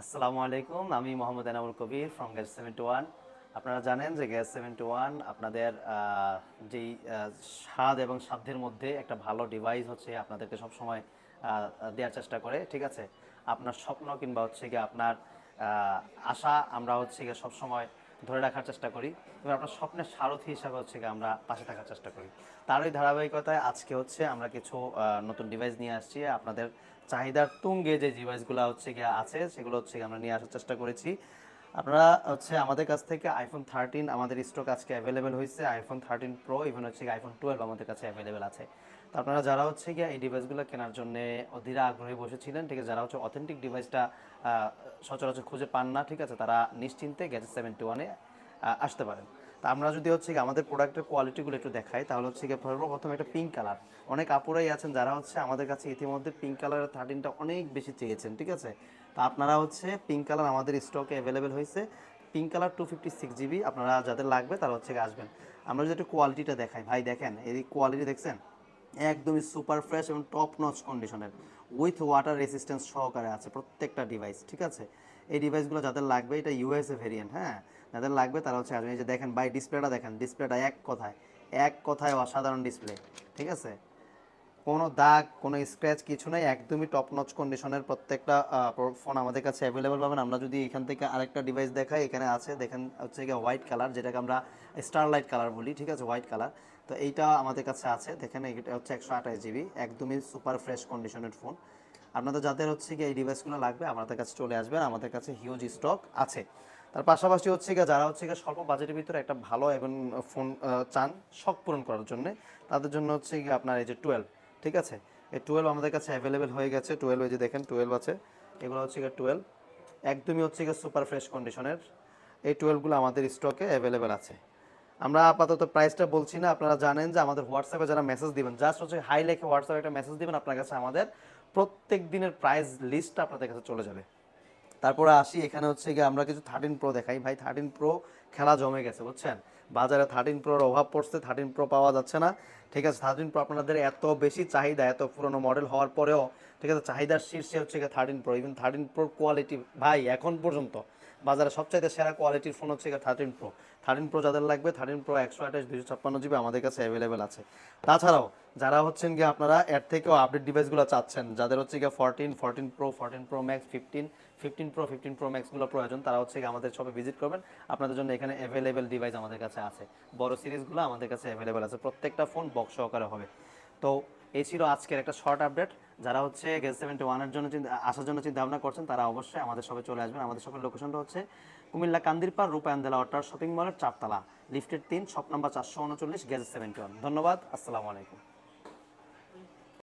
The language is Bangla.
আসসালামু আলাইকুম, আমি মোহাম্মদ এনামুল কবির ফ্রম গ্যাস 71। আপনারা জানেন যে গ্যাস 71 আপনাদের যেই স্বাদ এবং সাধ্যের মধ্যে একটা ভালো ডিভাইস হচ্ছে আপনাদেরকে সবসময় দেওয়ার চেষ্টা করে। ঠিক আছে, আপনার স্বপ্ন কিংবা হচ্ছে গিয়ে আপনার আশা আমরা হচ্ছে গিয়ে সবসময় ধরে রাখার চেষ্টা করি এবং আপনার স্বপ্নের সারথি হিসাবে হচ্ছে গিয়ে আমরা পাশে থাকার চেষ্টা করি। তারই ধারাবাহিকতায় আজকে হচ্ছে আমরা কিছু নতুন ডিভাইস নিয়ে আসছি আপনাদের চাহিদার তুঙ্গে। যে ডিভাইসগুলো হচ্ছে গিয়ে আছে সেগুলো হচ্ছে গিয়ে আমরা নিয়ে আসার চেষ্টা করেছি। আপনারা হচ্ছে আমাদের কাছ থেকে iPhone 13 আমাদের স্টক আজকে অ্যাভেলেবেল হয়েছে, iPhone 13 Pro ইভেন হচ্ছে iPhone 12 আমাদের কাছে অ্যাভেলেবেল আছে। তো আপনারা যারা হচ্ছে গিয়ে এই ডিভাইসগুলো কেনার জন্য অধীর আগ্রহী বসেছিলেন, ঠিক আছে, যারা হচ্ছে অথেন্টিক ডিভাইসটা সচরাচর খুঁজে পান না, ঠিক আছে, তারা নিশ্চিন্তে গ্যাজেট 71-এ আসতে পারেন। তা আমরা যদি হচ্ছে কি আমাদের প্রোডাক্টের কোয়ালিটিগুলো একটু দেখাই, তাহলে হচ্ছে কি সর্বপ্রথম একটা পিঙ্ক কালার। অনেক আপুরাই আছেন যারা হচ্ছে আমাদের কাছে ইতিমধ্যে পিঙ্ক কালারের 13টা অনেক বেশি চেয়েছেন, ঠিক আছে। তো আপনারা হচ্ছে পিঙ্ক কালার আমাদের স্টকে অ্যাভেলেবেল হয়েছে। পিঙ্ক কালার 256 GB আপনারা যাদের লাগবে তারা হচ্ছে আসবেন। আমরা যদি একটু কোয়ালিটিটা দেখাই, ভাই দেখেন এই কোয়ালিটি দেখছেন, একদমই সুপার ফ্রেশ এবং টপ নচ কন্ডিশনের উইথ ওয়াটার রেসিস্ট্যান্স সহকারে আছে প্রত্যেকটা ডিভাইস, ঠিক আছে। এই ডিভাইসগুলো যাদের লাগবে, এটা ইউএসএ ভেরিয়েন্ট, হ্যাঁ, যাদের লাগবে তারা হচ্ছে আসবেন। এই যে দেখেন ভাই ডিসপ্লেটা দেখেন, ডিসপ্লেটা এক কথায় অসাধারণ ডিসপ্লে, ঠিক আছে। কোনো দাগ কোনো স্ক্র্যাচ কিছু নাই, একদমই টপ নচ কন্ডিশনের প্রত্যেকটা ফোন আমাদের কাছে অ্যাভেলেবেল পাবেন। আমরা যদি এখান থেকে আরেকটা ডিভাইস দেখাই, এখানে আছে দেখেন হচ্ছে গিয়ে হোয়াইট কালার, যেটাকে আমরা স্টারলাইট কালার বলি, ঠিক আছে, হোয়াইট কালার। তো এইটা আমাদের কাছে আছে, দেখেন এটা হচ্ছে 128 GB, একদমই সুপার ফ্রেশ কন্ডিশনের ফোন। আপনাদের যাদের হচ্ছে গিয়ে এই ডিভাইসগুলো লাগবে আমাদের কাছে চলে আসবেন, আমাদের কাছে হিউজ স্টক আছে। তার পাশাপাশি হচ্ছে গিয়ে যারা হচ্ছে গিয়ে স্বল্প বাজেটের ভিতরে একটা ভালো এবং ফোন চান শখ পূরণ করার জন্য, তাদের জন্য হচ্ছে গিয়ে আপনার এই যে 12, ঠিক আছে, এই 12 আমাদের কাছে অ্যাভেলেবেল হয়ে গেছে। 12 এই যে দেখেন 12 আছে, এগুলো হচ্ছে গিয়ে 12, একদমই হচ্ছে গিয়ে সুপার ফ্রেশ কন্ডিশনের। এই 12গুলো আমাদের স্টকে অ্যাভেলেবেল আছে। আমরা আপাতত প্রাইসটা বলছি না, আপনারা জানেন যে আমাদের হোয়াটসঅ্যাপে যারা মেসেজ দিবেন, জাস্ট হচ্ছে হাই লেখে হোয়াটসঅ্যাপে একটা মেসেজ দিবেন, আপনার কাছে আমাদের প্রত্যেক দিনের প্রাইস লিস্টটা আপনাদের কাছে চলে যাবে। তারপরে আসি এখানে হচ্ছে গিয়ে আমরা কিছু 13 Pro দেখাই। ভাই 13 Pro খেলা জমে গেছে বুঝছেন, বাজারে 13 Proর অভাব পড়ছে, 13 Pro পাওয়া যাচ্ছে না, ঠিক আছে। 13 Pro আপনাদের এত বেশি চাহিদা, এত পুরনো মডেল হওয়ার পরেও, ঠিক আছে, চাহিদার শীর্ষে হচ্ছে গিয়ে 13 Pro। ইভেন 13 Proর কোয়ালিটি ভাই এখন পর্যন্ত বাজারে সবচাইতে সেরা কোয়ালিটির ফোন হচ্ছে গিয়ে 13 Pro। 13 Pro যাদের লাগবে, 13 Pro 128 256 GB আমাদের কাছে অ্যাভেলেবেল আছে। তাছাড়াও যারা হচ্ছেন গিয়ে আপনারা এর থেকেও আপডেট ডিভাইসগুলো চাচ্ছেন, যাদের হচ্ছে গিয়ে 14 Pro 14 Pro Max 15 Pro 15 Pro Maxগুলো প্রয়োজন, তারা হচ্ছে গিয়ে আমাদের শপে ভিজিট করবেন। আপনাদের জন্য এখানে অ্যাভেলেবেল ডিভাইস আমাদের কাছে আছে, বড় সিরিজগুলো আমাদের কাছে অ্যাভেলেবেল আছে, প্রত্যেকটা ফোন বক্স সহকারে হবে। তো এই ছিল আজকের একটা শর্ট আপডেট। যারা হচ্ছে গ্যাস 71-এর জন্য আসার জন্য চিন্তা ভাবনা করছেন, তারা অবশ্যই আমাদের শপে চলে আসবেন। আমাদের শপের লোকেশনটা হচ্ছে কুমিল্লা কান্দিরপাড় রূপায়ণ দেলা অট্টার শপিং মলের 4 তলা, লিফটের 3, শপ নাম্বার 439, গ্যাস 71। ধন্যবাদ, আসসালামু আলাইকুম।